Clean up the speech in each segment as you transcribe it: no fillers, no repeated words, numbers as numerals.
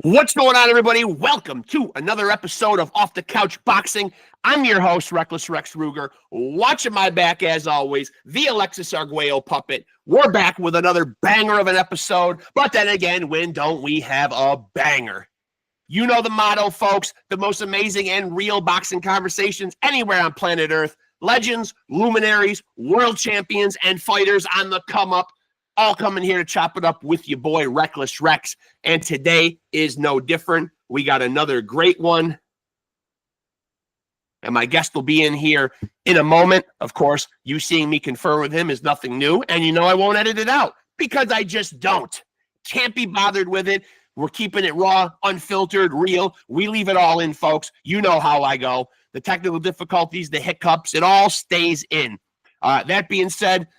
What's going on, everybody? Welcome to another episode of Off the Couch Boxing. I'm your host, Reckless Rex Ruger. Watching my back, as always, the Alexis Arguello puppet. We're back with another banger of an episode. But then again, when don't we have a banger? You know the motto, folks. The most amazing and real boxing conversations anywhere on planet Earth. Legends, luminaries, world champions, and fighters on the come up. All coming here to chop it up with your boy, Reckless Rex. And today is no different. We got another great one. And my guest will be in here in a moment. Of course, you seeing me confer with him is nothing new. And you know I won't edit it out because I just don't. Can't be bothered with it. We're keeping it raw, unfiltered, real. We leave it all in, folks. You know how I go. The technical difficulties, the hiccups, it all stays in. That being said,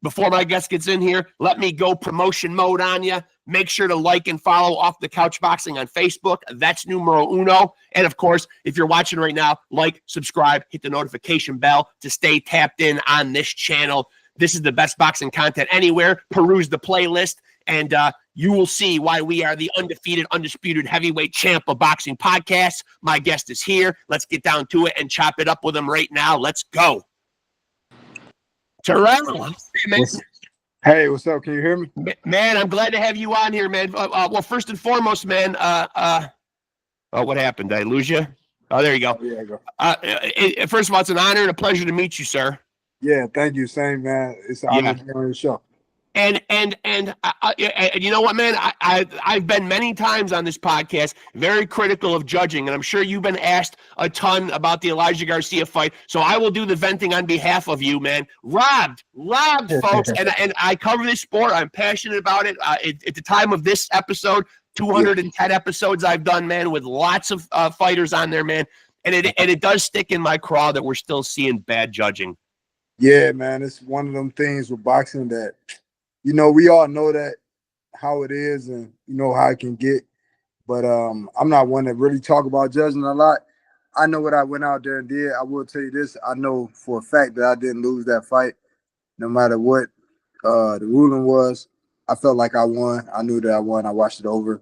before my guest gets in here, let me go promotion mode on you. Make sure to like and follow Off the Couch Boxing on Facebook. That's numero uno. And of course, if you're watching right now, like, subscribe, hit the notification bell to stay tapped in on this channel. This is the best boxing content anywhere. Peruse the playlist, and you will see why we are the undefeated, undisputed heavyweight champ of boxing podcasts. My guest is here. Let's get down to it and chop it up with him right now. Let's go. Terrell. Hey, what's up? Can you hear me? Man, I'm glad to have you on here, man. Well, first and foremost, man, what happened? Did I lose you? Oh, there you go. Yeah, I go. First of all, it's an honor and a pleasure to meet you, sir. Yeah, thank you. Same, man. It's an honor to be on the show. And you know what, man? I've been many times on this podcast very critical of judging, and I'm sure you've been asked a ton about the Elijah Garcia fight. So I will do the venting on behalf of you, man. Robbed, folks. and I cover this sport. I'm passionate about it. At the time of this episode, 210 episodes I've done, man, with lots of fighters on there, man. And it does stick in my craw that we're still seeing bad judging. Yeah, man. It's one of them things with boxing that, you know, we all know that how it is and you know how it can get. But I'm not one to really talk about judging a lot. I know what I went out there and did. I will tell you this. I know for a fact that I didn't lose that fight. No matter what the ruling was, I felt like I won. I knew that I won. I watched it over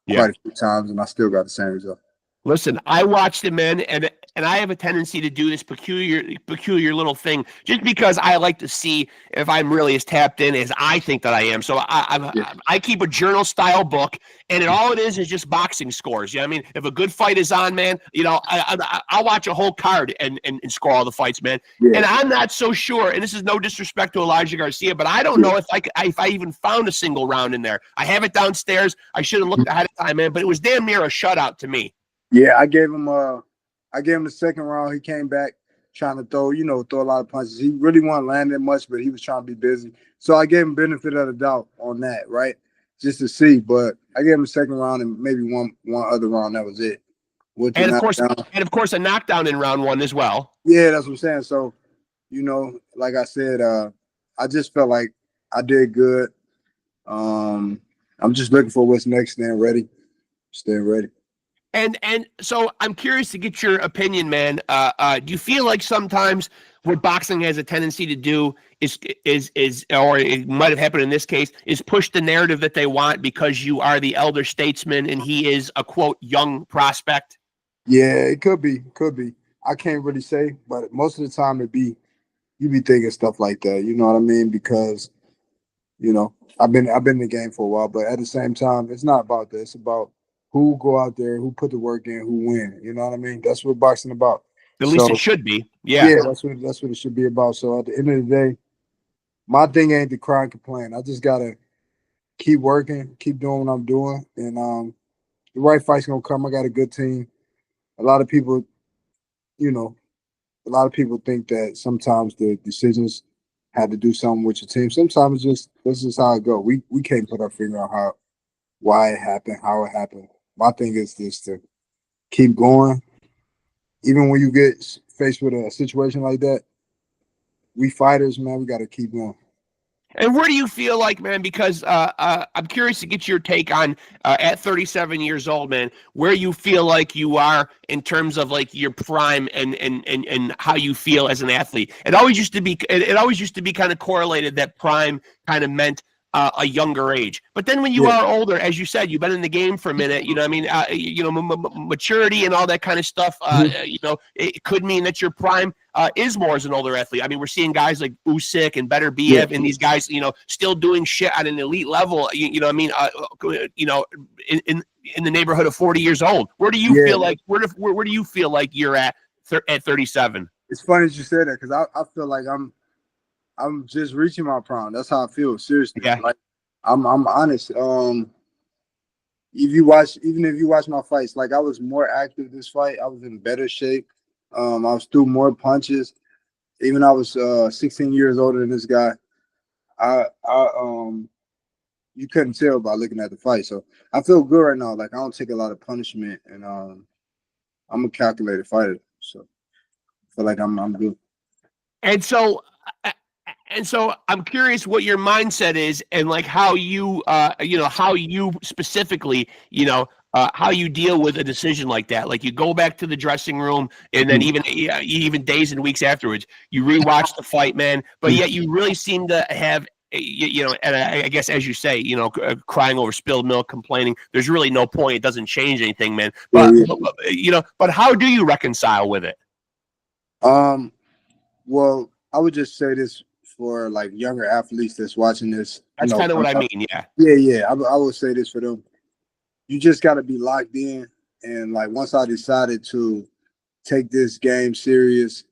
quite a few times, and I still got the same result. Listen, I watched it, man, and I have a tendency to do this peculiar little thing just because I like to see if I'm really as tapped in as I think that I am. So I keep a journal-style book, and all it is just boxing scores. You know what I mean? If a good fight is on, man, you know, I'll watch a whole card and score all the fights, man. Yeah. And I'm not so sure, and this is no disrespect to Elijah Garcia, but I don't know if I even found a single round in there. I have it downstairs. I should have looked ahead of time, man, but it was damn near a shutout to me. Yeah, I gave him the second round. He came back trying to throw a lot of punches. He really wasn't landing much, but he was trying to be busy. So I gave him benefit of the doubt on that, right? Just to see. But I gave him the second round and maybe one other round. That was it. And of course, a knockdown in round one as well. Yeah, that's what I'm saying. So, you know, like I said, I just felt like I did good. I'm just looking for what's next, staying ready. And so I'm curious to get your opinion, man. Do you feel like sometimes what boxing has a tendency to do is or it might have happened in this case, is push the narrative that they want because you are the elder statesman and he is a quote young prospect? Yeah, it could be. I can't really say, but most of the time you be thinking stuff like that. You know what I mean? Because, you know, I've been in the game for a while, but at the same time, it's not about that. It's about who go out there, who put the work in, who win. You know what I mean? That's what boxing about. At least it should be. Yeah. Yeah, that's what it should be about. So at the end of the day, my thing ain't to cry and complain. I just gotta keep working, keep doing what I'm doing, and the right fight's gonna come. I got a good team. A lot of people think that sometimes the decisions had to do something with your team. Sometimes that's just how it go. We can't put our finger on why it happened, how it happened. My thing is just to keep going. Even when you get faced with a situation like that, we fighters, man, we got to keep going. And where do you feel like, man, because I'm curious to get your take on, at 37 years old, man, where you feel like you are in terms of like your prime and how you feel as an athlete. It always used to be kind of correlated that prime kind of meant a younger age. But then when you Yeah. are older, as you said, you've been in the game for a minute. You know, I mean, maturity and all that kind of stuff. It could mean that your prime is more as an older athlete. I mean, we're seeing guys like Usyk and Better Yeah. Biev and these guys, still doing shit at an elite level. In the neighborhood of 40 years old. Where do you feel like where do you feel like you're at 37? It's funny that you said that, because I feel like I'm just reaching my prime. That's how I feel. Seriously. Yeah. Like I'm honest. Even if you watch my fights, like I was more active this fight. I was in better shape. I was through more punches. Even I was 16 years older than this guy. You couldn't tell by looking at the fight. So I feel good right now. Like I don't take a lot of punishment, and I'm a calculated fighter. So I feel like I'm good. And so I'm curious what your mindset is, and like how you how you specifically, how you deal with a decision like that. Like you go back to the dressing room, and then even days and weeks afterwards, you rewatch the fight, man. But yet you really seem to have, and I guess as you say, crying over spilled milk, complaining. There's really no point. It doesn't change anything, man. But but how do you reconcile with it? Well, I would just say this for like younger athletes that's watching this. That's kind of what I mean. Yeah. Yeah. I would say this for them. You just got to be locked in. And like once I decided to take this game serious,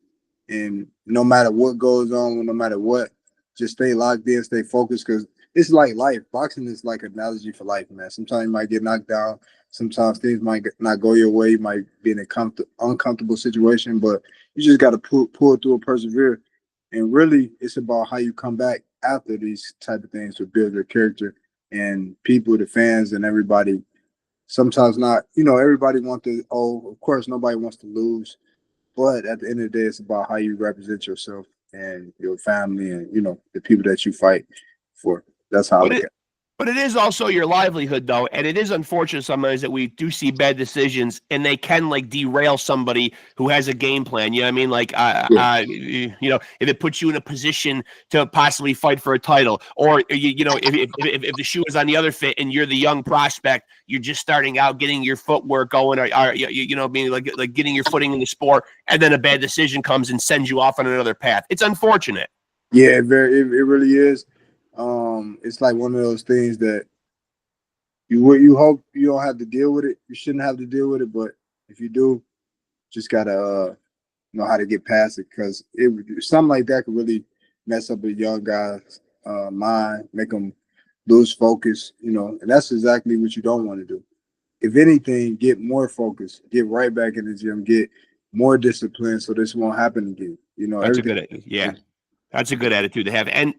and no matter what goes on, no matter what, just stay locked in, stay focused, because it's like life. Boxing is like an analogy for life, man. Sometimes you might get knocked down. Sometimes things might not go your way. You might be in an uncomfortable situation, but you just got to pull through and persevere. And really, it's about how you come back after these type of things to build your character. And people, the fans, and everybody, sometimes not, everybody wants to, of course, nobody wants to lose. But at the end of the day, it's about how you represent yourself and your family and, the people that you fight for. That's how I look at it. But it is also your livelihood, though, and it is unfortunate sometimes that we do see bad decisions, and they can like derail somebody who has a game plan. You know what I mean? Like, if it puts you in a position to possibly fight for a title, or if the shoe is on the other foot and you're the young prospect, you're just starting out, getting your footwork going, or being like getting your footing in the sport, and then a bad decision comes and sends you off on another path. It's unfortunate. Yeah, it really is. It's like one of those things that you hope you don't have to deal with it. You shouldn't have to deal with it, but if you do, just gotta know how to get past it, because something like that could really mess up a young guy's mind, make them lose focus. And that's exactly what you don't want to do. If anything, get more focus, get right back in the gym, get more discipline, so this won't happen again. That's a good, yeah. That's a good attitude to have. And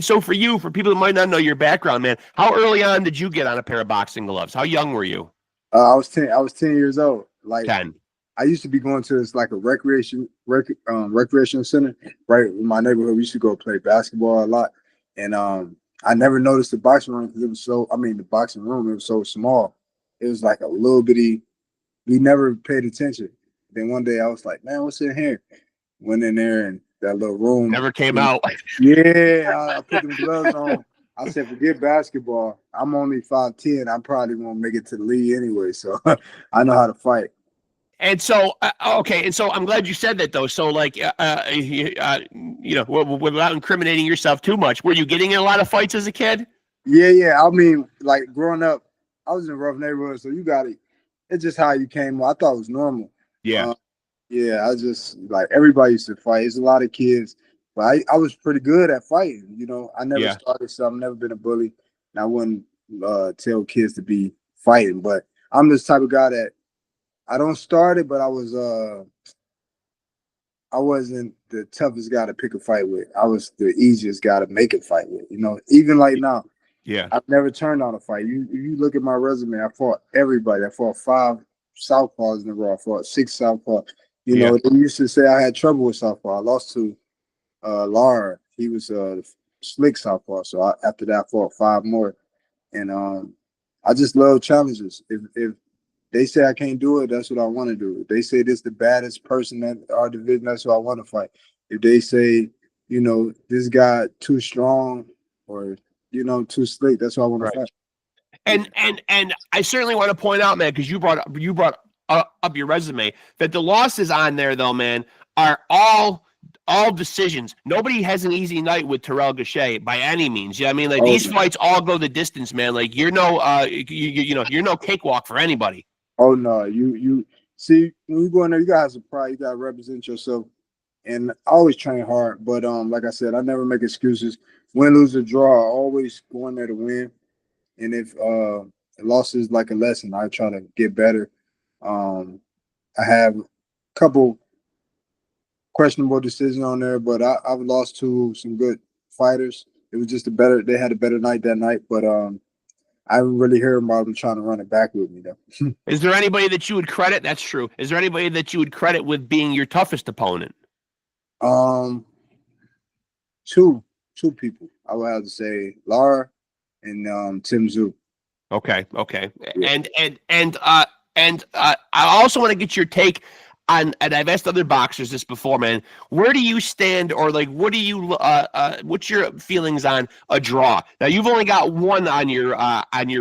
so for you, for people that might not know your background, man, how early on did you get on a pair of boxing gloves? How young were you? I was 10 years old. Like 10. I used to be going to this like a recreation center right in my neighborhood. We used to go play basketball a lot. And I never noticed the boxing room because the boxing room, it was so small. It was like a little bitty, we never paid attention. Then one day I was like, man, what's in here? Went in there, and that little room never came out. Yeah, I put them gloves on. I said, forget basketball. I'm only 5'10". I probably won't make it to the league anyway, so I know how to fight. And so, okay, and so I'm glad you said that, though. So, like, without incriminating yourself too much, were you getting in a lot of fights as a kid? Yeah. I mean, like growing up, I was in a rough neighborhood, so you got it. It's just how you came. I thought it was normal. Yeah. Yeah, I just like everybody used to fight. It's a lot of kids, but I was pretty good at fighting. I never started something, never been a bully, and I wouldn't tell kids to be fighting. But I'm this type of guy that I don't start it, but I wasn't the toughest guy to pick a fight with. I was the easiest guy to make a fight with. Even like now. Yeah, I've never turned on a fight. You look at my resume. I fought everybody. I fought 5 southpaws in a row. I fought 6 southpaws. They used to say I had trouble with southpaw. I lost to Lara. He was a slick southpaw. So after that, I fought 5 more. And I just love challenges. If they say I can't do it, that's what I want to do. If they say this is the baddest person at our division, that's what I want to fight. If they say, this guy too strong, or too slick. That's why I want Right. to fight. And I certainly want to point out, man, because you brought up your resume, that the losses on there, though, man, are all decisions. Nobody has an easy night with Terrell Gausha by any means. Yeah, I mean, like, these fights all go the distance, man. Like, you're you're no cakewalk for anybody. Oh no, you see when you go in there, you gotta have some pride. You gotta represent yourself, and I always train hard. But like I said, I never make excuses. Win, lose, or draw, I always go in there to win. And if loss is like a lesson, I try to get better. I have a couple questionable decisions on there, but I've lost to some good fighters. It was just they had a better night that night, but I haven't really heard about them trying to run it back with me though. Is there anybody that you would credit? That's true. Is there anybody that you would credit with being your toughest opponent? Two people. I would have to say Lara and Tim Zoo. Okay. Yeah. And I also want to get your take on, and I've asked other boxers this before, man. Where do you stand, or like, what do you what's your feelings on a draw? Now, you've only got one on your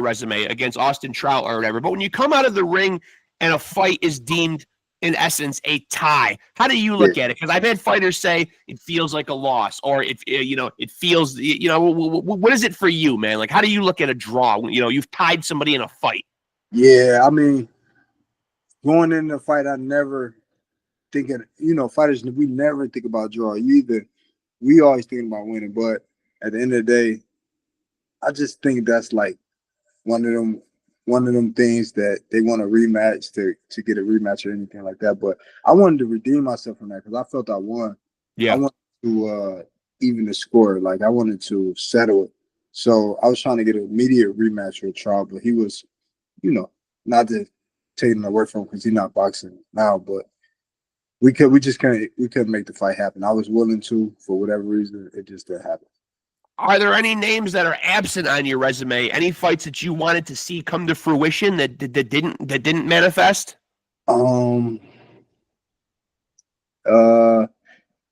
resume against Austin Trout or whatever, but when you come out of the ring and a fight is deemed, in essence, a tie, how do you look at it? Because I've had fighters say it feels like a loss, or it feels, what is it for you, man? Like, how do you look at a draw? You've tied somebody in a fight. Yeah, I mean, going in the fight, I never thinking, fighters, we never think about draw. We always thinking about winning, but at the end of the day, I just think that's like one of them things that they want a rematch to get a rematch or anything like that. But I wanted to redeem myself from that because I felt I won. Yeah. I wanted to even the score. Like, I wanted to settle it. So I was trying to get an immediate rematch with Trout, but he was, not to take him away from him because he's not boxing now, but we couldn't make the fight happen. I was willing to, for whatever reason, it just didn't happen. Are there any names that are absent on your resume? Any fights that you wanted to see come to fruition that didn't manifest? I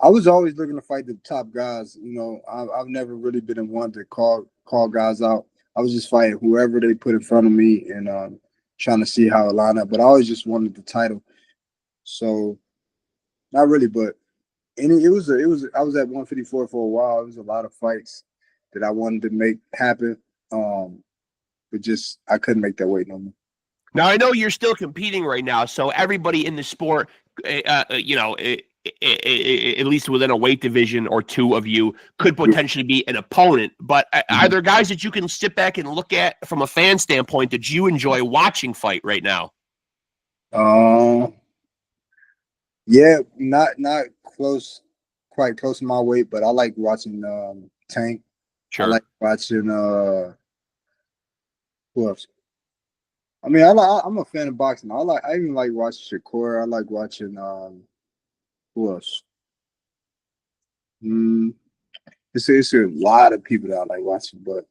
was always looking to fight the top guys. I've never really been in one to call guys out. I was just fighting whoever they put in front of me and trying to see how it lined up. But I always just wanted the title. So not really, but I was at 154 for a while. It was a lot of fights that I wanted to make happen. But just I couldn't make that weight no more. Now, I know you're still competing right now, so everybody in the sport, at least within a weight division or two of you, could potentially be an opponent. But are there guys that you can sit back and look at from a fan standpoint that you enjoy watching fight right now? Yeah, not quite close to my weight, but I like watching Tank. Sure. I like watching who else? I mean, I'm a fan of boxing. I even like watching Shakur. I like watching who else? It's a lot of people that I like watching, but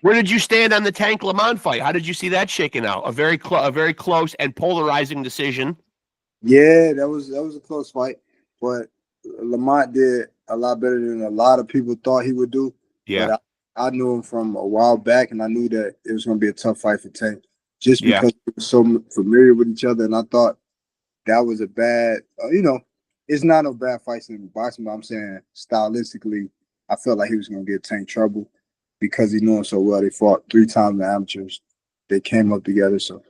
where did you stand on the Tank Lamont fight? How did you see that shaking out? A very close and polarizing decision. Yeah, that was a close fight, but Lamont did a lot better than a lot of people thought he would do. Yeah. But I knew him from a while back, and I knew that it was going to be a tough fight for Tank, just because we were so familiar with each other. And I thought that was a bad, it's not no bad fights in boxing, but I'm saying stylistically, I felt like he was going to get Tank trouble because he knew him so well. They fought 3 times in the amateurs. They came up together. So,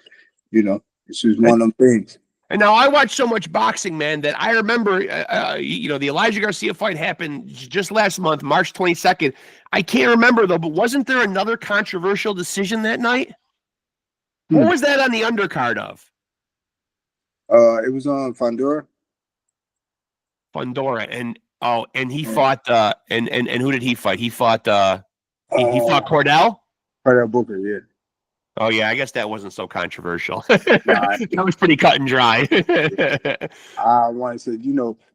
this was one of them things. And now I watch so much boxing, man, that I remember, the Elijah Garcia fight happened just last month, March 22nd. I can't remember, though, but wasn't there another controversial decision that night? What was that on the undercard of? It was on Fundora. And he fought, and who did he fight? He fought, he fought Cordell? Cordell Booker, yeah. Oh, yeah, I guess that wasn't so controversial. That was pretty cut and dry. I want to say,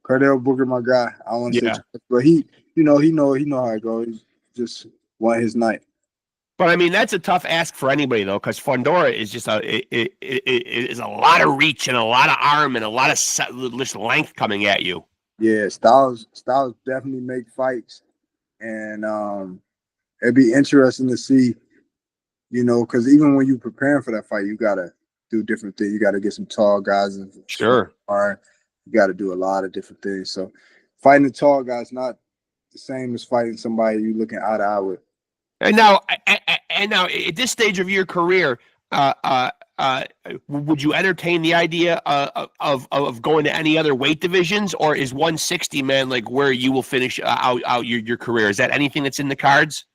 Cordell Booker, my guy. I want to say, but he know how it goes. He just won his night. But I mean, that's a tough ask for anybody, though, because Fundora is just it is a lot of reach and a lot of arm and a lot of length coming at you. Yeah, Styles definitely make fights, and it'd be interesting to see, you know, because even when you're preparing for that fight, you gotta do different things. You gotta get some tall guys and Sure. you gotta do a lot of different things. So fighting a tall guy is not the same as fighting somebody you looking eye to eye with. And now, at this stage of your career, uh, uh, uh, would you entertain the idea of going to any other weight divisions, or is 160, man, like where you will finish out your career? Is that anything that's in the cards?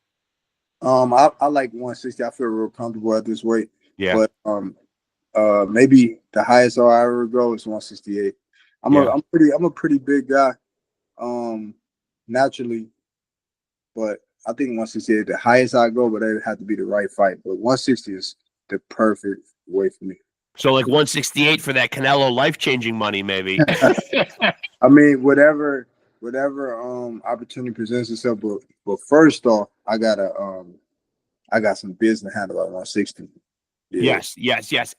I like 160. I feel real comfortable at this weight. Yeah, But maybe the highest I'll ever go is 168. I'm yeah. a pretty big guy, naturally, but I think 168 the highest I go, but it had to be the right fight. But 160 is the perfect weight for me. So like 168 for that Canelo life-changing money, maybe. I mean, whatever opportunity presents itself, but first off, I got some business to handle at 160. Yeah. Yes.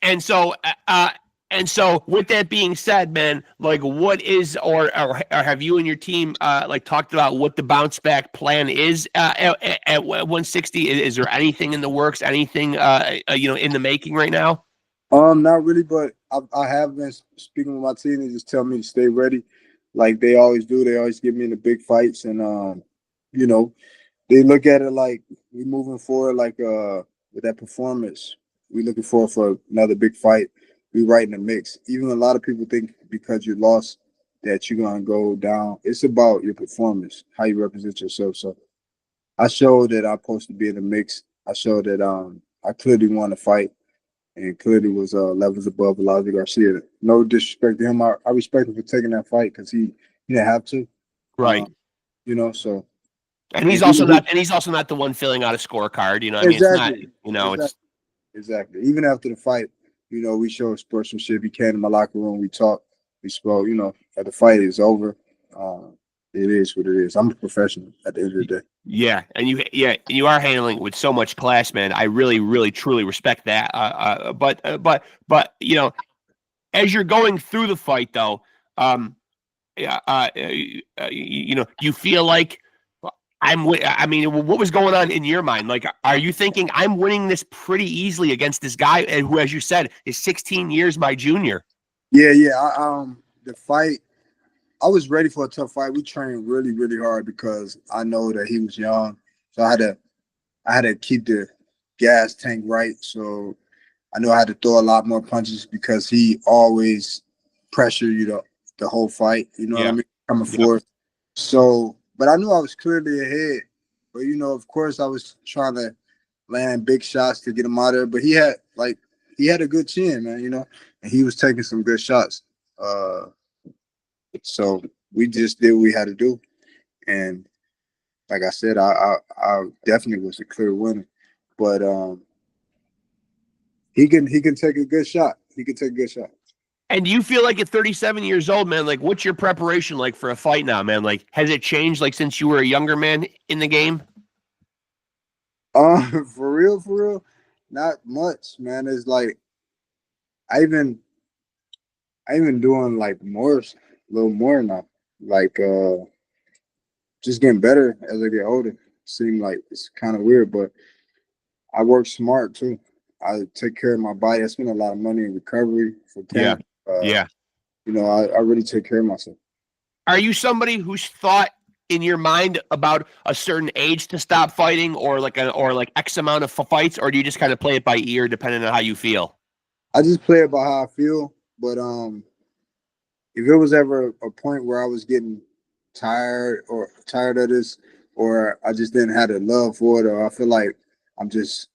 And so with that being said, man, like what is or have you and your team like talked about what the bounce back plan is at 160? Is there anything in the works, anything in the making right now? Not really, but I have been speaking with my team. They just tell me to stay ready, like they always do. They always get me in the big fights, and you know, they look at it like we moving forward, like with that performance, we looking forward for another big fight. We right in the mix. Even a lot of people think because you lost that you're gonna go down. It's about your performance, how you represent yourself. So I showed that I'm supposed to be in the mix. I showed that I clearly won the fight and clearly was levels above Elijah Garcia. No disrespect to him. I respect him for taking that fight because he didn't have to. Right. You know, so And he's and also not the one filling out a scorecard. You know, I mean, it's not. exactly, You know, it's exactly. Even after the fight, you know, we showed sportsmanship. He came in my locker room. We talked. We spoke. You know, at the fight is over. It is what it is. I'm a professional at the end of the day. yeah, and you are handling it with so much class, man. I really, really, truly respect that. But you know, as you're going through the fight, though, do you feel like I mean, what was going on in your mind? Like, are you thinking I'm winning this pretty easily against this guy who, as you said, is 16 years my junior? Yeah. The fight. I was ready for a tough fight. We trained really, really hard because I know that he was young, so I had to keep the gas tank right. So I knew I had to throw a lot more punches because he always pressured you the whole fight. You know what I Yeah. mean? Coming Yep. forward. So, but I knew I was clearly ahead. But you know, of course, I was trying to land big shots to get him out of there. But he had a good chin, man. You know, and he was taking some good shots. So we just did what we had to do, and like I said, I definitely was a clear winner. But he can take a good shot. He can take a good shot. And do you feel like at 37 years old, man, like what's your preparation like for a fight now, man? Like, has it changed like since you were a younger man in the game? For real, not much, man. It's like I even doing like more, a little more now. Like just getting better as I get older. Seem like it's kind of weird, but I work smart too. I take care of my body. I spend a lot of money in recovery for Yeah. camp. Yeah. You know, I really take care of myself. Are you somebody who's thought in your mind about a certain age to stop fighting or like X amount of fights, or do you just kind of play it by ear depending on how you feel? I just play it by how I feel. But if it was ever a point where I was getting tired of this, or I just didn't have the love for it, or I feel like I'm just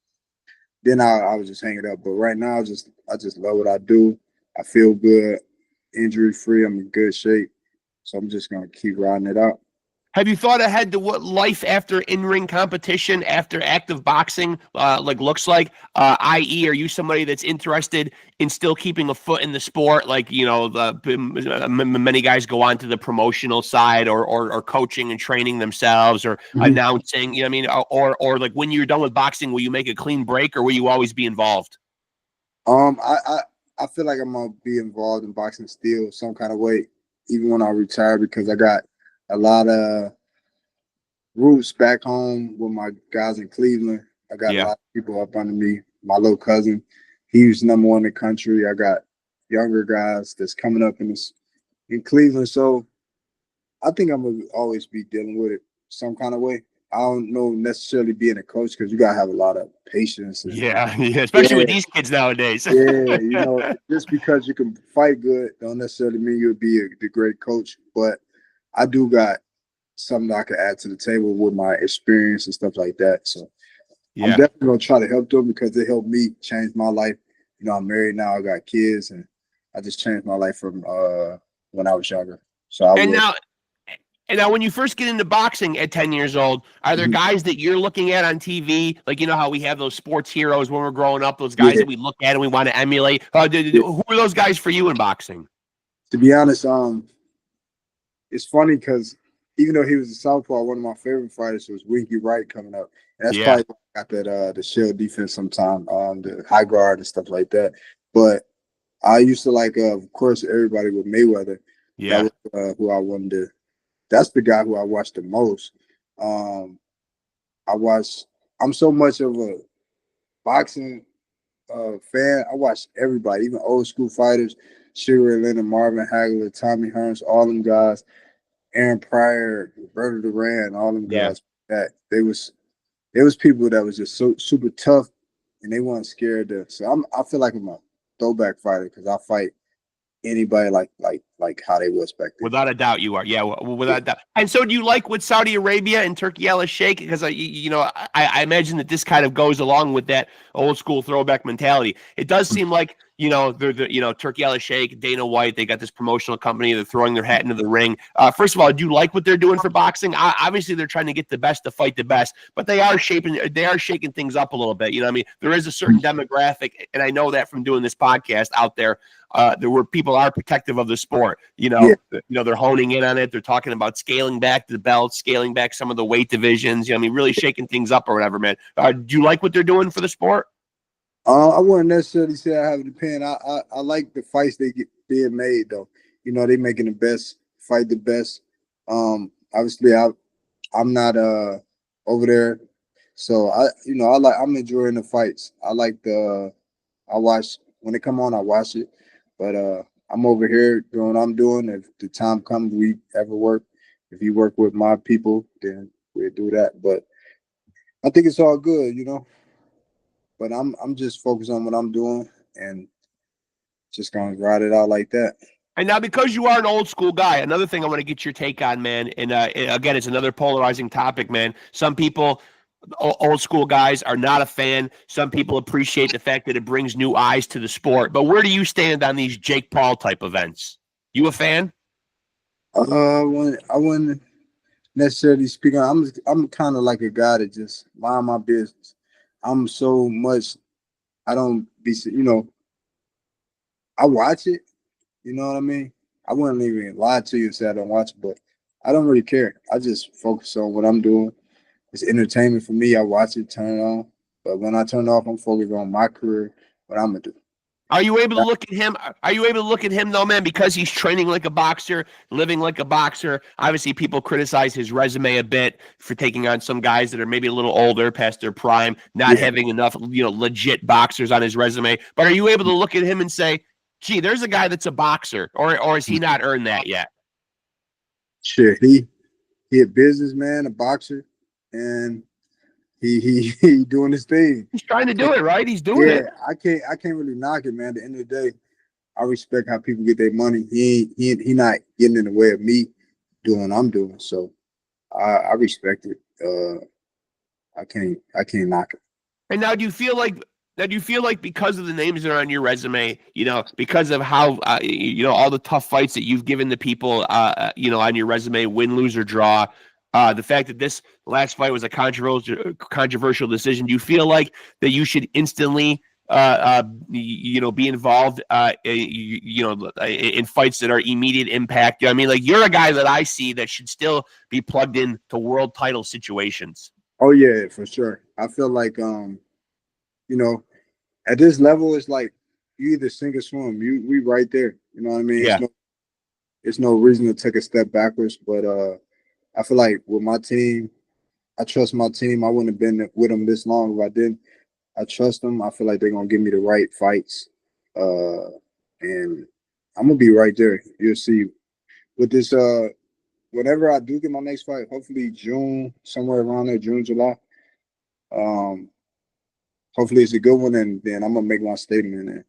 then I would just hang it up. But right now, I just love what I do. I feel good, injury free. I'm in good shape, so I'm just gonna keep riding it out. Have you thought ahead to what life after in-ring competition, after active boxing, like looks like? I.e., are you somebody that's interested in still keeping a foot in the sport? Like, you know, many guys go on to the promotional side, or coaching and training themselves, or Mhm. announcing. You know what I mean? Or like when you're done with boxing, will you make a clean break, or will you always be involved? Um, I, I I feel like I'm gonna be involved in boxing still some kind of way, even when I retire, because I got a lot of roots back home with my guys in Cleveland. I got a Yeah. lot of people up under me. My little cousin, he's #1 in the country. I got younger guys that's coming up in Cleveland. So I think I'm gonna always be dealing with it some kind of way. I don't know necessarily being a coach because you gotta have a lot of patience and Yeah. Yeah. Especially with yeah, these kids nowadays. yeah. Just because you can fight good don't necessarily mean you'll be the great coach. But I do got something I can add to the table with my experience and stuff like that. So I'm Yeah. definitely gonna try to help them because it helped me change my life. I'm married now, I got kids, and I just changed my life from when I was younger. So I And will. now, And now, when you first get into boxing at 10 years old, are there Mhm. guys that you're looking at on TV? Like, you know how we have those sports heroes when we're growing up, those guys Yeah, that we look at and we want to emulate? yeah. Who are those guys for you in boxing? To be honest, it's funny because even though he was a southpaw, one of my favorite fighters was Winky Wright coming up, and that's Yeah, probably why I got that the shell defense sometime, the high guard and stuff like that. But I used to like, of course, everybody with Mayweather. That yeah, was who I wanted to. That's the guy who I watched the most. Um, I watched. I'm so much of a boxing fan. I watched everybody, even old school fighters, Sugar Ray Leonard, Marvin Hagler, Tommy Hearns, all them guys, Aaron Pryor, Roberto Duran, all them yeah. guys. That they was people that was just so super tough, and they weren't scared to. So I feel like I'm a throwback fighter because I fight anybody like how they was back then. Without a doubt, you are. Yeah, without Yeah. a doubt. And so, do you like with Saudi Arabia and Turkey Al Sheikh? Because I imagine that this kind of goes along with that old school throwback mentality. It does seem like they're Turkey Al Sheikh, Dana White. They got this promotional company. They're throwing their hat into the ring. First of all, do you like what they're doing for boxing? Obviously, they're trying to get the best to fight the best, but they are shaking things up a little bit. I mean, there is a certain demographic, and I know that from doing this podcast out there. There were people are protective of the sport. Yeah. They're honing in on it. They're talking about scaling back the belts, scaling back some of the weight divisions. I mean, really shaking things up or whatever, man. Do you like what they're doing for the sport? I wouldn't necessarily say I have an opinion. I like the fights they get being made though. They making the best fight the best. Obviously I'm not over there, so I'm enjoying the fights. I watch when they come on. I watch it, but I'm over here doing what I'm doing. If the time comes, we ever work. If you work with my people, then we'll do that. But I think it's all good. But I'm just focused on what I'm doing and just gonna ride it out like that. And now, because you are an old school guy, another thing I want to get your take on, man. And again, it's another polarizing topic, man. Some people, old school guys, are not a fan. Some people appreciate the fact that it brings new eyes to the sport. But where do you stand on these Jake Paul type events? You a fan? I wouldn't necessarily speak on. I'm kind of like a guy that just mind my business. I'm so much. I don't be. I watch it. You know what I mean? I wouldn't even lie to you and say I don't watch it, but I don't really care. I just focus on what I'm doing. It's entertainment for me. I watch it, turn it on. But when I turn it off, I'm focused on my career, what I'm gonna do. Are you able to look at him? Are you able to look at him though, man? Because he's training like a boxer, living like a boxer. Obviously, people criticize his resume a bit for taking on some guys that are maybe a little older, past their prime, not Yeah, having enough, legit boxers on his resume. But are you able to look at him and say, "Gee, there's a guy that's a boxer," or has he not earned that yet? shit. He a businessman, a boxer, and he doing his thing. He's trying to do it, right? He's doing Yeah, it. I can't really knock it, man. At the end of the day, I respect how people get their money. He not getting in the way of me doing what I'm doing. So I respect it. I can't knock it. And now do you feel like because of the names that are on your resume, because of how all the tough fights that you've given the people on your resume, win, lose, or draw, the fact that this last fight was a controversial decision, do you feel like that you should instantly be involved in fights that are immediate impact? I mean, like, you're a guy that I see that should still be plugged in to world title situations. Oh yeah, for sure. I feel like you know, at this level, it's like you either sink or swim. We right there. You know what I mean? Yeah. It's no reason to take a step backwards. But I feel like with my team, I trust my team. I wouldn't have been with them this long if I didn't. I trust them. I feel like they're gonna give me the right fights, and I'm gonna be right there. You'll see with this. Whenever I do get my next fight, hopefully June, somewhere around there, June, July. Hopefully it's a good one, and then I'm gonna make my statement in it.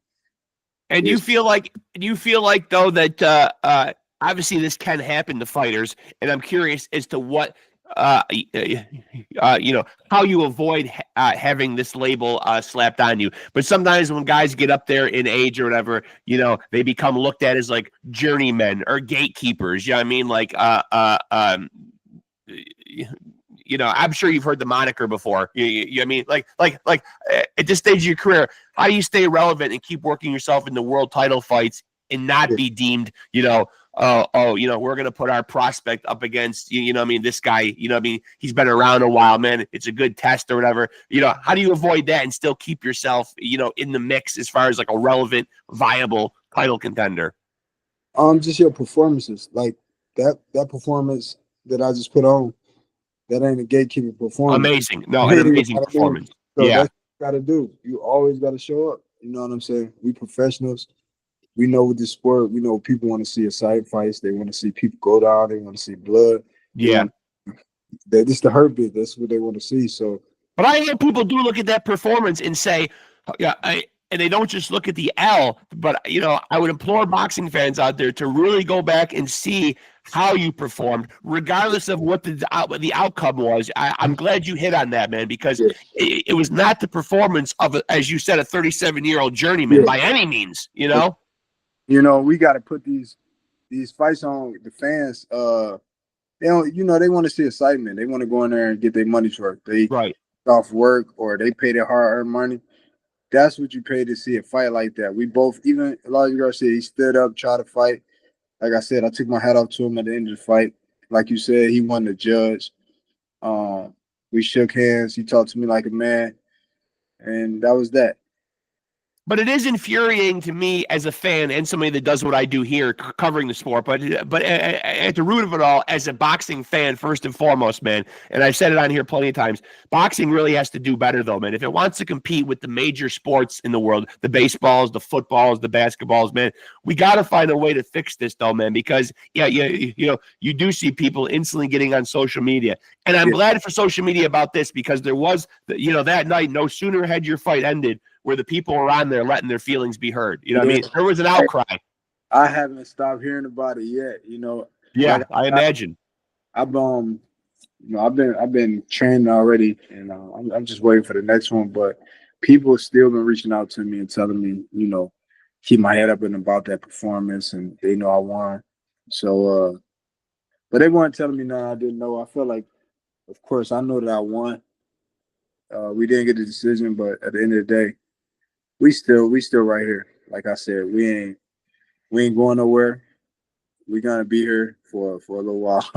And do you feel like though that obviously this can happen to fighters, and I'm curious as to what how you avoid having this label slapped on you. But sometimes when guys get up there in age or whatever, they become looked at as like journeymen or gatekeepers. You know what I mean? Like I'm sure you've heard the moniker before. I mean, like at this stage of your career, how do you stay relevant and keep working yourself into world title fights and not be deemed, we're going to put our prospect up against, this guy, he's been around a while, man. It's a good test or whatever. How do you avoid that and still keep yourself, in the mix as far as like a relevant, viable title contender? Just your performances, like that performance that I just put on. That ain't a gatekeeper performance. Amazing. No, an amazing performance. So that's what you got to do. You always got to show up. You know what I'm saying? We professionals. We know with this sport, we know people want to see exciting fights. They want to see people go down. They want to see blood. Yeah. This the hurt bit. That's what they want to see. So, but I know people do look at that performance and say, and they don't just look at the L, but, I would implore boxing fans out there to really go back and see how you performed, regardless of what the outcome was. I'm glad you hit on that, man, because it was not the performance of, as you said, a 37-year-old journeyman by any means, we got to put these fights on the fans. They don't, they want to see excitement. They want to go in there and get their money's worth. They off work or they pay their hard-earned money. That's what you pay to see a fight like that. We both, even Elijah Garcia, he stood up, tried to fight. Like I said, I took my hat off to him at the end of the fight. Like you said, he won the judge. We shook hands. He talked to me like a man. And that was that. But it is infuriating to me as a fan and somebody that does what I do here, covering the sport. But at the root of it all, as a boxing fan, first and foremost, man, and I've said it on here plenty of times, boxing really has to do better, though, man. If it wants to compete with the major sports in the world, the baseballs, the footballs, the basketballs, man, we got to find a way to fix this, though, man, because, you do see people instantly getting on social media. And I'm glad for social media about this because there was, that night, no sooner had your fight ended where the people were on there letting their feelings be heard. You know what I mean? There was an outcry. I haven't stopped hearing about it yet, Yeah, like, I imagine. I've been training already, and I'm just waiting for the next one. But people have still been reaching out to me and telling me, keep my head up and about that performance, and they know I won. So, but they weren't telling me nothing I didn't know. I feel like, of course, I know that I won. We didn't get the decision, but at the end of the day, we still right here. Like I said, we ain't going nowhere. We're gonna be here for a little while.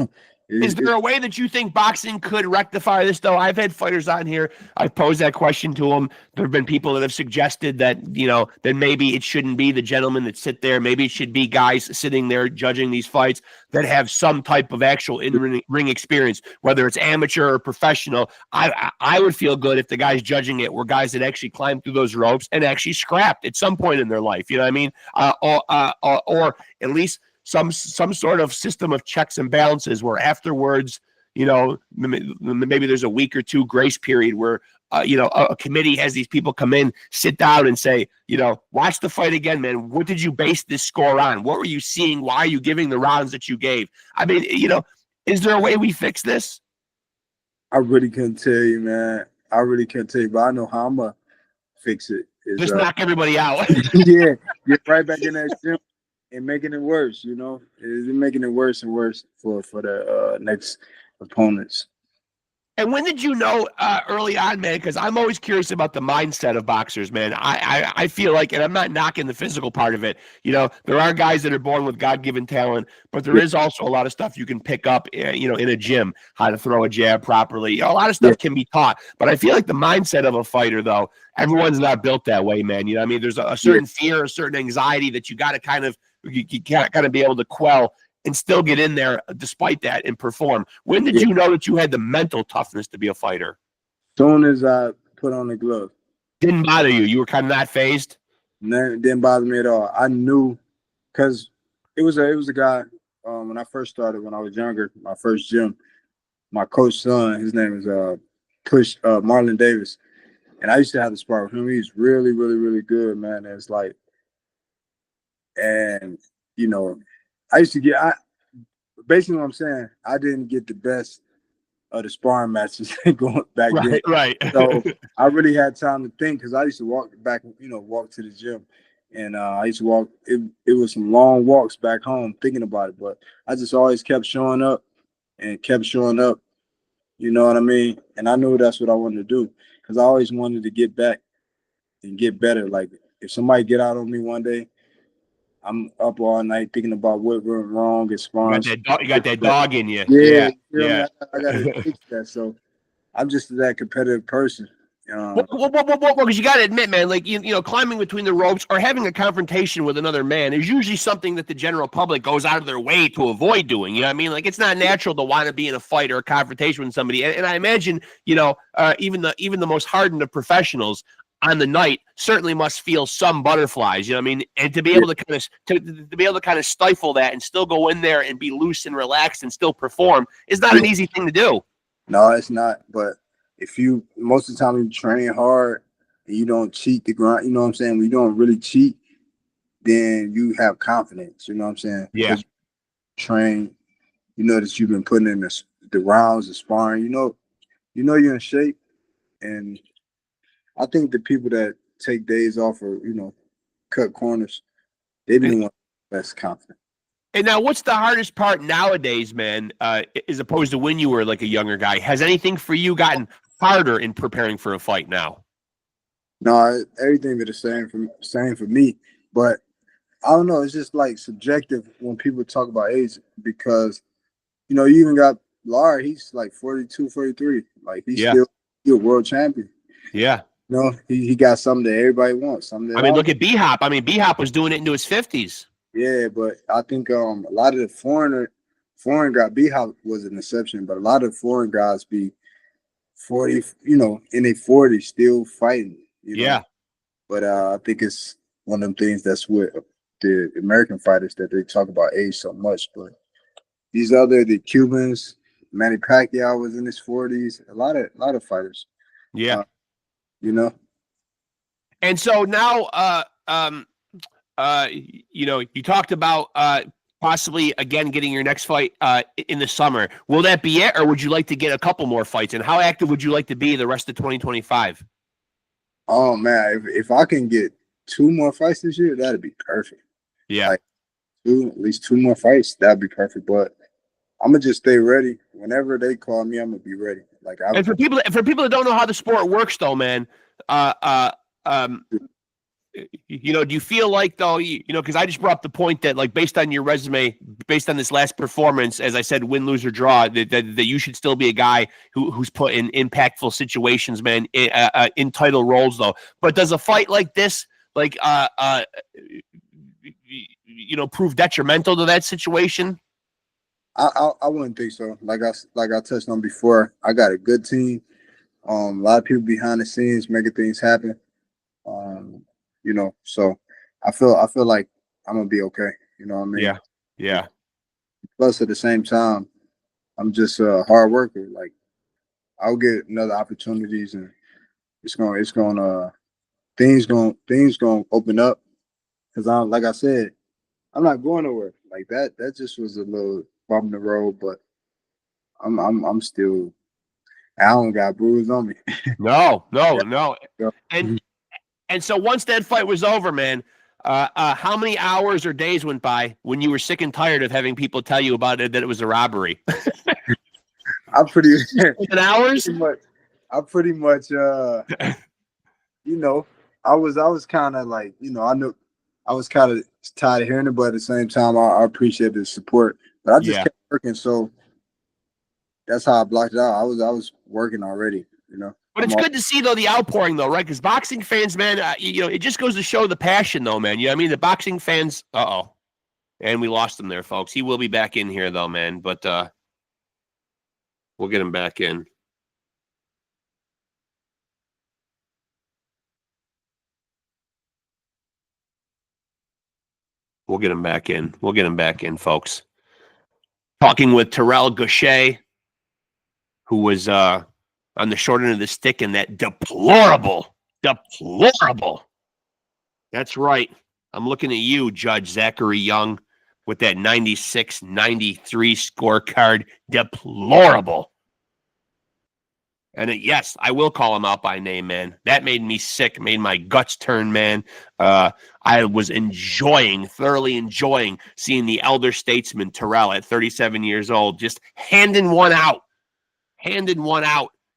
Is there a way that you think boxing could rectify this, though? I've had fighters on here. I've posed that question to them. There have been people that have suggested that, that maybe it shouldn't be the gentlemen that sit there. Maybe it should be guys sitting there judging these fights that have some type of actual in-ring experience, whether it's amateur or professional. I would feel good if the guys judging it were guys that actually climbed through those ropes and actually scrapped at some point in their life. You know what I mean? Or at least some sort of system of checks and balances where afterwards, maybe there's a week or two grace period where, a committee has these people come in, sit down and say, watch the fight again, man. What did you base this score on? What were you seeing? Why are you giving the rounds that you gave? I mean, is there a way we fix this? I really couldn't tell you, man. I really can't tell you, but I know how I'm going to fix it. Just knock everybody out. Yeah, get right back in that gym. And making it worse, it's making it worse and worse for the next opponents. And when did you know early on, man? Because I'm always curious about the mindset of boxers, man. I feel like, and I'm not knocking the physical part of it. There are guys that are born with God-given talent, but there is also a lot of stuff you can pick up, in a gym, how to throw a jab properly. A lot of stuff can be taught. But I feel like the mindset of a fighter, though, everyone's not built that way, man. You know what I mean? There's a certain fear, a certain anxiety that you got to kind of be able to quell and still get in there despite that and perform. When did you know that you had the mental toughness to be a fighter? Soon as I put on the glove. Didn't bother you? You were kind of not phased? No, it didn't bother me at all. I knew because it was a guy when I first started when I was younger. My first gym, my coach's son, his name is Marlon Davis, and I used to have to spar with him. He's really, really, really good, man. And it's like, and you know, I used to get. Basically what I'm saying, I didn't get the best of the sparring matches going back then. Right. So I really had time to think because I used to walk to the gym. And I used to walk. It was some long walks back home thinking about it. But I just always kept showing up and kept showing up. You know what I mean? And I knew that's what I wanted to do because I always wanted to get back and get better. Like if somebody get out on me one day, I'm up all night thinking about what went wrong and sparring. You got that dog in you. Yeah. I got to Yeah. fix that. So I'm just that competitive person. Because you got to admit, man, like, you know, climbing between the ropes or having a confrontation with another man is usually something that the general public goes out of their way to avoid doing. You know what I mean? Like, it's not natural to want to be in a fight or a confrontation with somebody. And I imagine, you know, even the most hardened of professionals on the night certainly must feel some butterflies, you know what I mean? And to be able to kind of stifle that and still go in there and be loose and relaxed and still perform is not an easy thing to do. No, it's not. But if you most of the time you train hard and you don't cheat the grind, you know what I'm saying? When you don't really cheat, then you have confidence, you know what I'm saying? Yeah. Because you train, you know that you've been putting in the rounds, the sparring, you know you're in shape. And I think the people that take days off or, you know, cut corners, they've been the ones that's confident. And now what's the hardest part nowadays, man, as opposed to when you were like a younger guy? Has anything for you gotten harder in preparing for a fight now? No, everything is the same for me. But I don't know, it's just like subjective when people talk about age because, you know, you even got Lar, he's like 42, 43. Like he's still a world champion. Yeah. You know, he got something that everybody wants. Something that look at B-Hop. B-Hop was doing it into his 50s. Yeah, but I think a lot of the foreign guy, B-Hop was an exception, but a lot of foreign guys be 40, you know, in their 40s still fighting. You know? Yeah. But I think it's one of them things that's with the American fighters that they talk about age so much. But the Cubans, Manny Pacquiao was in his 40s. A lot of fighters. Yeah. You know. And so now, you know, you talked about possibly again getting your next fight in the summer. Will that be it, or would you like to get a couple more fights? And how active would you like to be the rest of 2025? Oh man, if I can get 2 more fights this year, that'd be perfect. Yeah, like at least 2 more fights, that'd be perfect. But I'm gonna just stay ready. Whenever they call me, I'm gonna be ready. And for people that don't know how the sport works, though, man, you know, do you feel like, though, you know, because I just brought up the point that, like, based on your resume, based on this last performance, as I said, win, lose, or draw, that you should still be a guy who's put in impactful situations, man, in title roles, though. But does a fight like this, like, you know, prove detrimental to that situation? I wouldn't think so. Like I touched on before, I got a good team. A lot of people behind the scenes making things happen. You know, so I feel like I'm gonna be okay. You know what I mean? Yeah. Plus, at the same time, I'm just a hard worker. Like I'll get another opportunities, and things gonna open up. Because like I said, I'm not going nowhere. Like that. That just was a little bump in the road, but I'm still. I don't got bruise on me. No. Yeah. And so once that fight was over, man, how many hours or days went by when you were sick and tired of having people tell you about it, that it was a robbery? I'm pretty hours. I pretty much you know, I was kind of like, you know, I knew I was kind of tired of hearing it, but at the same time, I appreciate the support. But I just kept working, so that's how I blocked it out. I was working already, you know. But it's good to see, though, the outpouring, though, right? Because boxing fans, man, you know, it just goes to show the passion, though, man. You know what I mean? The boxing fans, And we lost him there, folks. He will be back in here, though, man. But we'll get him back in. We'll get him back in. We'll get him back in, folks. Talking with TERRELL GAUSHA, who was on the short end of the stick in that deplorable. That's right. I'm looking at you, Judge Zachary Young, with that 96-93 scorecard. Deplorable. And yes, I will call him out by name, man. That made me sick, made my guts turn, man. I was thoroughly enjoying seeing the elder statesman TERRELL at 37 years old, just handing one out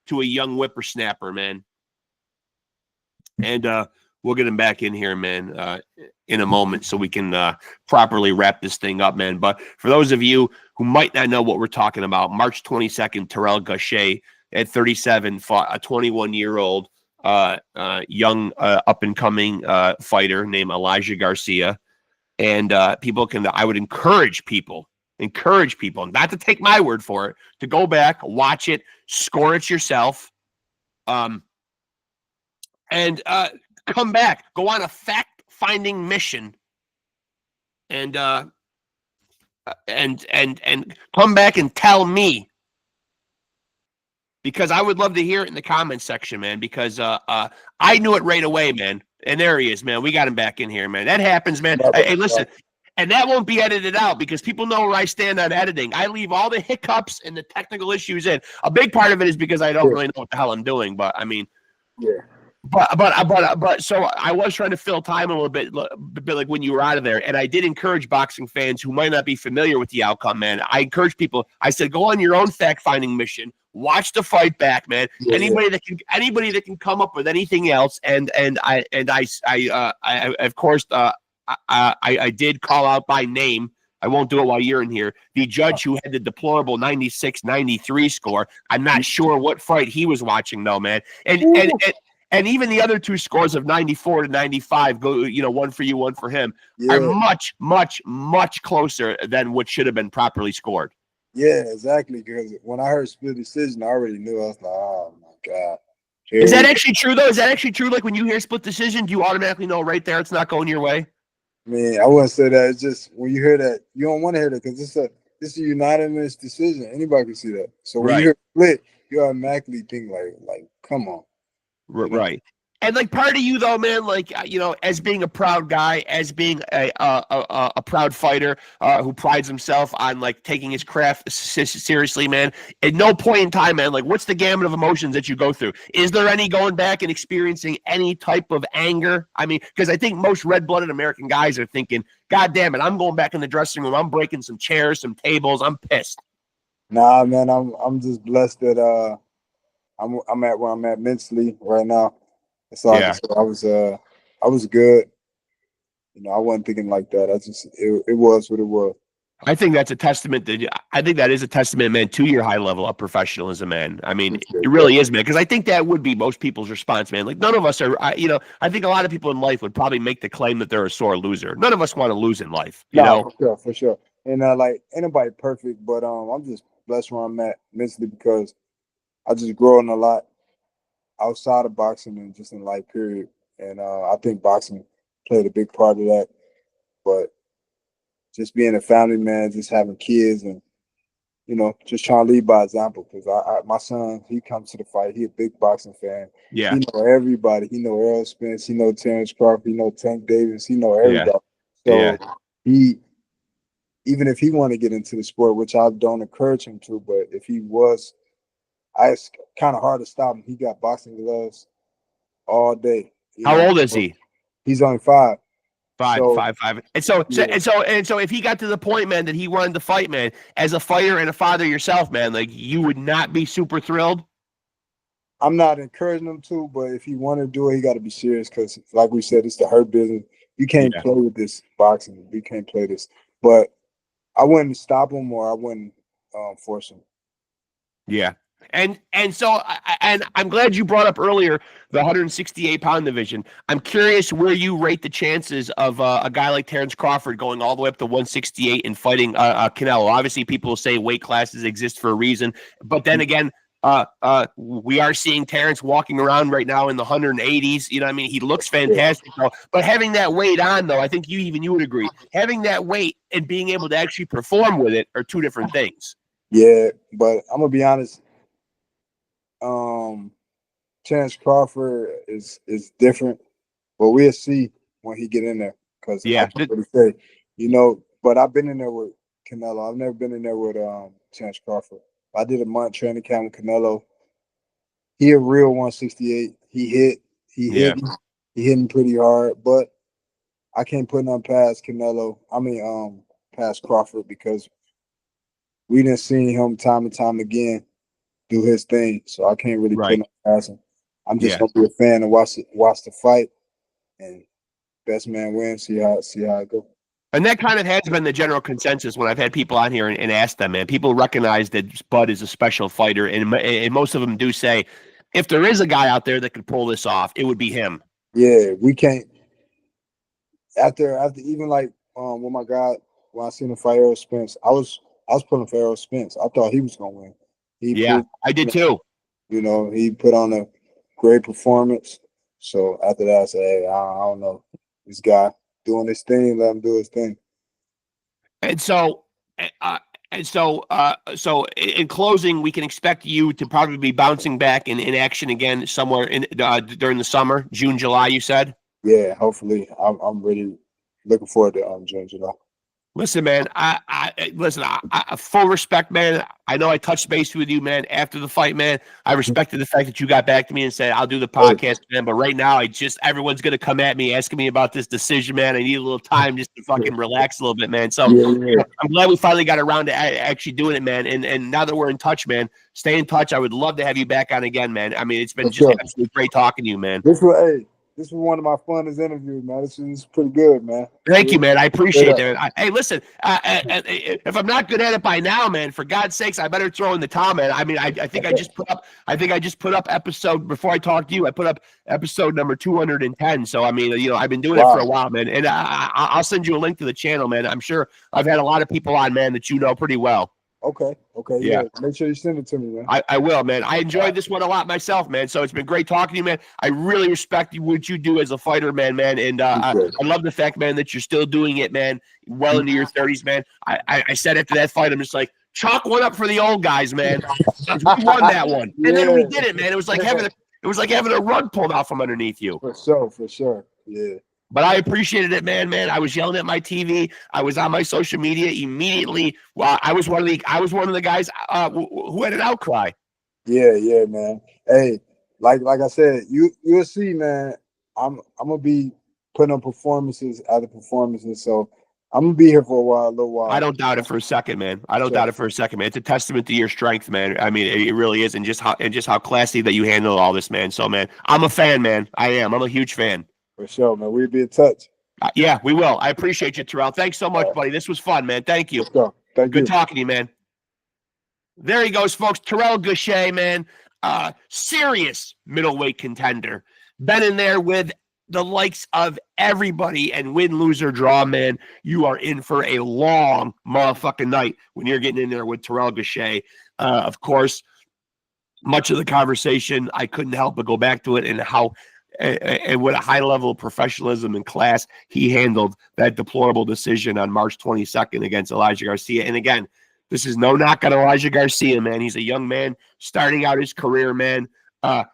to a young whippersnapper, man. And we'll get him back in here, man, in a moment so we can properly wrap this thing up, man. But for those of you who might not know what we're talking about, March 22nd, TERRELL GAUSHA at 37 fought a 21-year-old young up-and-coming fighter named Elijah Garcia. And I would encourage people, not to take my word for it, to go back, watch it, score it yourself, and come back, go on a fact-finding mission, and come back and tell me, because I would love to hear it in the comments section, man, because I knew it right away, man. And there he is, man. We got him back in here, man. That happens, man. Hey, listen, and that won't be edited out because people know where I stand on editing. I leave all the hiccups and the technical issues in. A big part of it is because I don't really know what the hell I'm doing, but I mean, yeah. But so I was trying to fill time a little bit like when you were out of there, and I did encourage boxing fans who might not be familiar with the outcome, man. I encourage people. I said, go on your own fact-finding mission. Watch the fight back, man. Yeah, anybody that can come up with anything else, and I of course I did call out by name. I won't do it while you're in here. The judge who had the deplorable 96-93 score. I'm not sure what fight he was watching though, man. And even the other two scores of 94-95 go, one for you, one for him, are much, much, much closer than what should have been properly scored. Yeah, exactly. Because when I heard split decision, I already knew. I was like, oh my God. Is that actually true though? Is that actually true? Like when you hear split decision, do you automatically know right there it's not going your way? Man, I wouldn't say that. It's just when you hear that, you don't want to hear that because it's a unanimous decision. Anybody can see that. So when you hear split, you automatically think like, come on. Right. And like part of you though, man, like, as being a proud guy, as being a proud fighter who prides himself on like taking his craft seriously, man, at no point in time, man, like what's the gamut of emotions that you go through? Is there any going back and experiencing any type of anger? I mean, because I think most red-blooded American guys are thinking, God damn it, I'm going back in the dressing room. I'm breaking some chairs, some tables. I'm pissed. Nah, man, I'm just blessed that I'm at where I'm at mentally right now. So I was good. I wasn't thinking like that. It was what it was. I think that's a testament that is a testament, man, to your high level of professionalism, man. I mean, it really is, man, because I think that would be most people's response, man. Like none of us are, I think a lot of people in life would probably make the claim that they're a sore loser. None of us want to lose in life, you know? For sure. And like ain't nobody perfect, but I'm just blessed where I'm at mentally because I just growing a lot outside of boxing and just in life, period. And I think boxing played a big part of that. But just being a family man, just having kids and, just trying to lead by example. Because my son, he comes to the fight. He a big boxing fan. Yeah. He know everybody. He know Errol Spence. He know Terrence Crawford. He know Tank Davis. He know everybody. So he, even if he want to get into the sport, which I don't encourage him to, but if he was, it's kind of hard to stop him. He got boxing gloves all day. How old is he? He's only 5. Five. And so if he got to the point, man, that he wanted to fight, man, as a fighter and a father yourself, man, like you would not be super thrilled. I'm not encouraging him to, but if he want to do it, he got to be serious because, like we said, it's the hurt business. You can't play with this boxing. We can't play this. But I wouldn't stop him or I wouldn't force him. Yeah. And so, and I'm glad you brought up earlier the 168-pound division. I'm curious where you rate the chances of a guy like Terrence Crawford going all the way up to 168 and fighting Canelo. Obviously, people will say weight classes exist for a reason, but then again, we are seeing Terrence walking around right now in the 180s. You know what I mean? He looks fantastic, though. But having that weight on, though, I think you would agree, having that weight and being able to actually perform with it are two different things. Yeah, but I'm gonna be honest. Terrence Crawford is different, but we'll see when he get in there. Because I can't really say, but I've been in there with Canelo. I've never been in there with Terrence Crawford. I did a month training camp with Canelo. He a real 168. He hit him pretty hard, but I can't put nothing past Canelo. Past Crawford, because we didn't see him time and time again do his thing. So I can't really put nothing past him. I'm just gonna be a fan and watch the fight, and best man wins. See how it goes. And that kind of has been the general consensus when I've had people on here and asked them, man. People recognize that Bud is a special fighter, and most of them do say, if there is a guy out there that could pull this off, it would be him. Yeah, we can't. After even like when I seen him fight Errol Spence, I was pulling for Errol Spence. I thought he was gonna win. I did too. He put on a great performance. So after that, I said, hey, I don't know, this guy doing his thing, let him do his thing. And so in closing, we can expect you to probably be bouncing back in action again somewhere during the summer, June, July, you said? Yeah, hopefully. I'm really looking forward to June, July. Listen, man. I full respect, man. I know I touched base with you, man, after the fight, man. I respected the fact that you got back to me and said, I'll do the podcast, man. But right now, everyone's going to come at me asking me about this decision, man. I need a little time just to fucking relax a little bit, man. So I'm glad we finally got around to actually doing it, man. And now that we're in touch, man, stay in touch. I would love to have you back on again, man. I mean, it's been just absolutely great talking to you, man. This was one of my funnest interviews, man. This is pretty good, man. Thank you, man. I appreciate that. Hey, listen, if I'm not good at it by now, man, for God's sakes, I better throw in the towel, man. I mean, I think I just put up episode, before I talked to you, I put up episode number 210. So, I mean, I've been doing it for a while, man. And I'll send you a link to the channel, man. I'm sure I've had a lot of people on, man, that you know pretty well. Okay. Yeah. Make sure you send it to me, man. I will, man. I enjoyed this one a lot myself, man. So it's been great talking to you, man. I really respect what you do as a fighter, man. And I love the fact, man, that you're still doing it, man, well into your 30s, man. I said after that fight, I'm just like, chalk one up for the old guys, man. We won that one. And then we did it, man. It was like having a rug pulled out from underneath you. For sure. Yeah. But I appreciated it, man. I was yelling at my TV. I was on my social media immediately. Well, I was one of the guys who had an outcry. Yeah, man. Hey, like I said, you'll see, man. I'm gonna be putting on performances after performances, so I'm gonna be here for a little while. I don't doubt it for a second, man. It's a testament to your strength, man. I mean, it really is, and just how classy that you handle all this, man. So, man, I'm a fan, man. I am. I'm a huge fan. For sure, man. We'll be in touch. Yeah, we will. I appreciate you, Terrell. Thanks so much, buddy. This was fun, man. Thank you. Good talking to you, man. There he goes, folks. Terrell Gausha, man. Serious middleweight contender. Been in there with the likes of everybody, and win, lose, or draw, man, you are in for a long motherfucking night when you're getting in there with Terrell Gausha. Of course, much of the conversation, I couldn't help but go back to it and how and with a high level of professionalism and class, he handled that deplorable decision on March 22nd against Elijah Garcia. And again, this is no knock on Elijah Garcia, man. He's a young man starting out his career, man.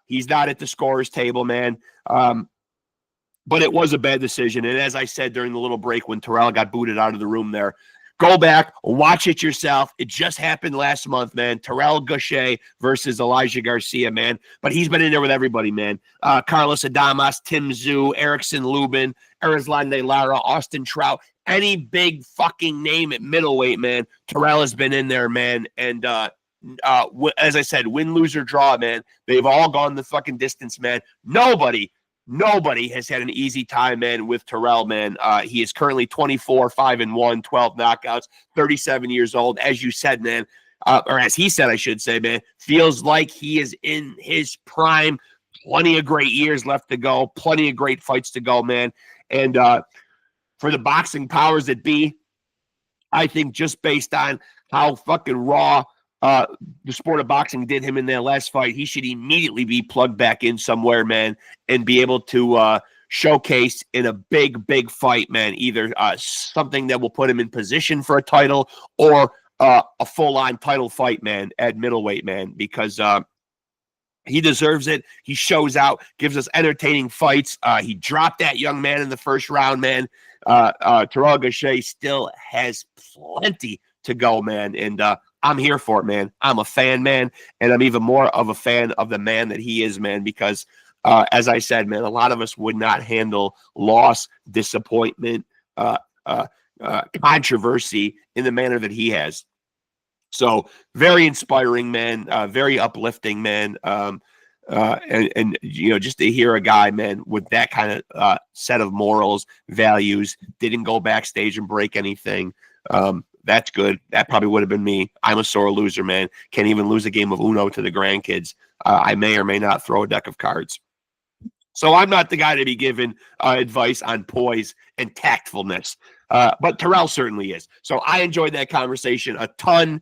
He's not at the scorer's table, man. But it was a bad decision. And as I said during the little break when Terrell got booted out of the room there, go back, watch it yourself. It just happened last month, man. Terrell Gausha versus Elijah Garcia, man. But he's been in there with everybody, man. Carlos Adamas, Tim Tszyu, Erickson Lubin, Erislandy Lara, Austin Trout. Any big fucking name at middleweight, man. Terrell has been in there, man. And as I said, win, lose, or draw, man. They've all gone the fucking distance, man. Nobody has had an easy time, man, with Terrell, man. He is currently 24, 5-1, 12 knockouts, 37 years old. As you said, man, or as he said, I should say, man, feels like he is in his prime. Plenty of great years left to go. Plenty of great fights to go, man. And for the boxing powers that be, I think just based on how fucking raw the sport of boxing did him in their last fight, he should immediately be plugged back in somewhere, man, and be able to showcase in a big fight, man, either something that will put him in position for a title or a full-on title fight, man, at middleweight, man, because he deserves it. He shows out, gives us entertaining fights. He dropped that young man in the first round, man. TERRELL GAUSHA still has plenty to go, man, and I'm here for it, man. I'm a fan, man, and I'm even more of a fan of the man that he is, man, because as I said, man, a lot of us would not handle loss, disappointment, controversy in the manner that he has. So very inspiring, man, very uplifting, man. And you know, just to hear a guy, man, with that kind of set of morals, values, didn't go backstage and break anything. That's good. That probably would have been me. I'm a sore loser, man. Can't even lose a game of Uno to the grandkids. I may or may not throw a deck of cards. So I'm not the guy to be giving advice on poise and tactfulness. But Terrell certainly is. So I enjoyed that conversation a ton.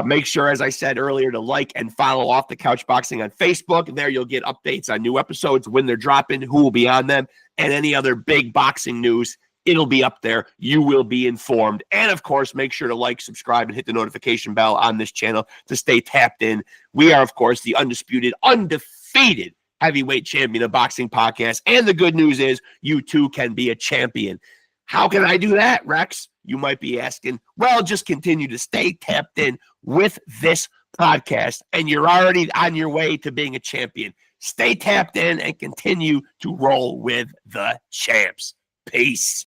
Make sure, as I said earlier, to like and follow Off the Couch Boxing on Facebook. There you'll get updates on new episodes, when they're dropping, who will be on them, and any other big boxing news. It'll be up there. You will be informed. And, of course, make sure to like, subscribe, and hit the notification bell on this channel to stay tapped in. We are, of course, the undisputed, undefeated heavyweight champion of boxing podcast. And the good news is you, too, can be a champion. How can I do that, Rexx? You might be asking. Well, just continue to stay tapped in with this podcast, and you're already on your way to being a champion. Stay tapped in and continue to roll with the champs. Peace.